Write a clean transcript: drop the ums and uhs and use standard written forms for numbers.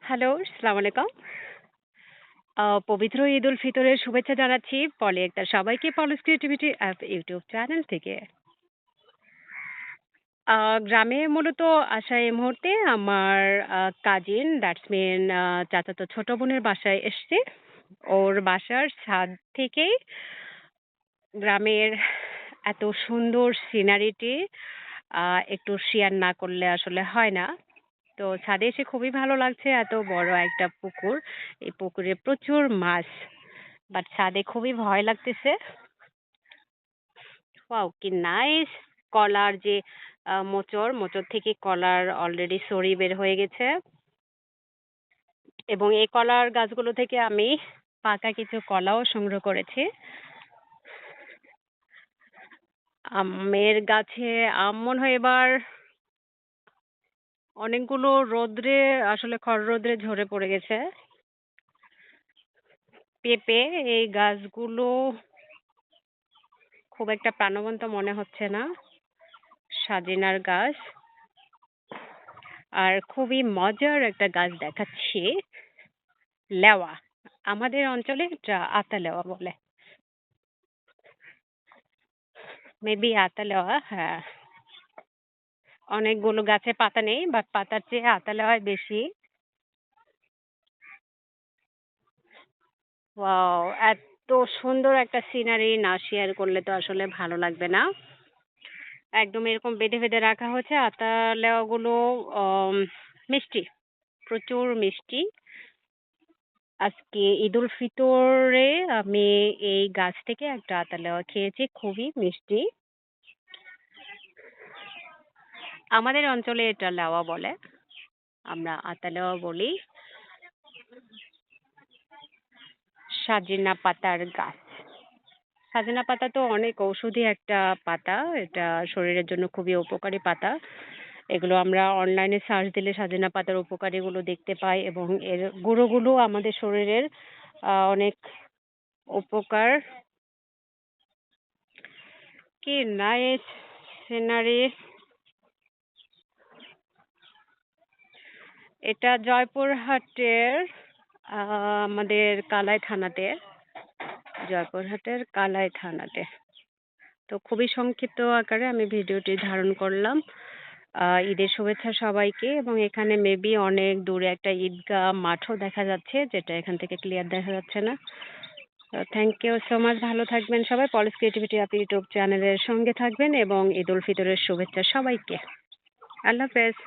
Hello, আসসালামু আলাইকুম। পবিত্র ঈদ উল ফিতরের শুভেচ্ছা জানাচ্ছি পলি আক্তার সবাইকে পলিস ক্রিয়েটিভিটি অ্যাপ ইউটিউব চ্যানেল থেকে। আ গ্রামে মূলত আসা এই মুহূর্তে আমার কাজিন দ্যাটস মিন চাচাতো ছোট বোনের বাসায় এসছি। ওর বাসার ছাদ থেকেই গ্রামের এত সুন্দর সিনারিটি আ একটু শেয়ার না করলে আসলে হয় না। তো ছাদে এসে খুবই ভালো লাগছে। এত বড় একটা পুকুর। এই পুকুরে প্রচুর মাছ। বাট ছাদে খুবই ভয় লাগতেছে। ওয়াও! কি নাইস! কলার যে মোচড় থেকে কলার অলরেডি সরি বের হয়ে গেছে এবং এই কলার গাছগুলো থেকে আমি পাকা কিছু কলাও সংগ্রহ করেছি। আমের গাছে আম মনে হয় এবার অনেকগুলো রৌদ্রে আসলে খররৌদ্রে ঝরে পড়ে গেছে। পেঁপে এই গাছগুলো খুব একটা প্রাণবন্ত মনে হচ্ছে না। সজিনার গাছ। আর খুবই মজার একটা গাছ দেখাচ্ছি। লেওয়া। আমাদের অঞ্চলে এটা আতা লেওয়া বলে। মেবি আতা লেওয়া, হ্যাঁ। অনেকগুলো গাছে পাতা নেই বাট পাতার চেয়ে আতা লেওয়ায় বেশি। ওয়াও! এত সুন্দর একটা সিনারি না শেয়ার করলে তো আসলে ভালো লাগবে না। একদম এরকম বেঁধে রাখা হয়েছে। আতা লেওয়াগুলো অম মিষ্টি, প্রচুর মিষ্টি। আজকে ঈদুল ফিতরে আমি এই গাছ থেকে একটা আতা লেওয়া খেয়েছি। খুবই মিষ্টি। আমাদের অঞ্চলে এটা লেওয়া বলে। আমরা আতা লেওয়া বলি। সাজিনা পাতার গাছ। সাজনা পাতা তো অনেক ঔষধি একটা পাতা। এটা শরীরের জন্য খুবই উপকারী পাতা। এগুলো আমরা অনলাইনে সার্চ দিলে সাজনা পাতার উপকারীগুলো দেখতে পাই এবং এর গুঁড়োগুলো আমাদের শরীরের অনেক উপকার। কি নাইস সিনারি! এটা জয়পুরহাটের আ আমাদের কালাই থানাতে। জয়পুরহাটের কালাই থানাতে। তো খুবই সংক্ষিপ্ত আকারে আমি ভিডিওটি ধারণ করলাম। ঈদের শুভেচ্ছা সবাইকে এবং এখানে মেবি অনেক দূরে একটা ঈদগাহ মাঠও দেখা যাচ্ছে যেটা এখান থেকে ক্লিয়ার দেখা যাচ্ছে না। Thank you so much. ভালো থাকবেন সবাই। পলিস ক্রিয়েটিভিটি অ্যাপ ইউটিউব চ্যানেলের সঙ্গে থাকবেন এবং ঈদ উল ফিতরের শুভেচ্ছা সবাইকে। আল্লাহ হাফেজ।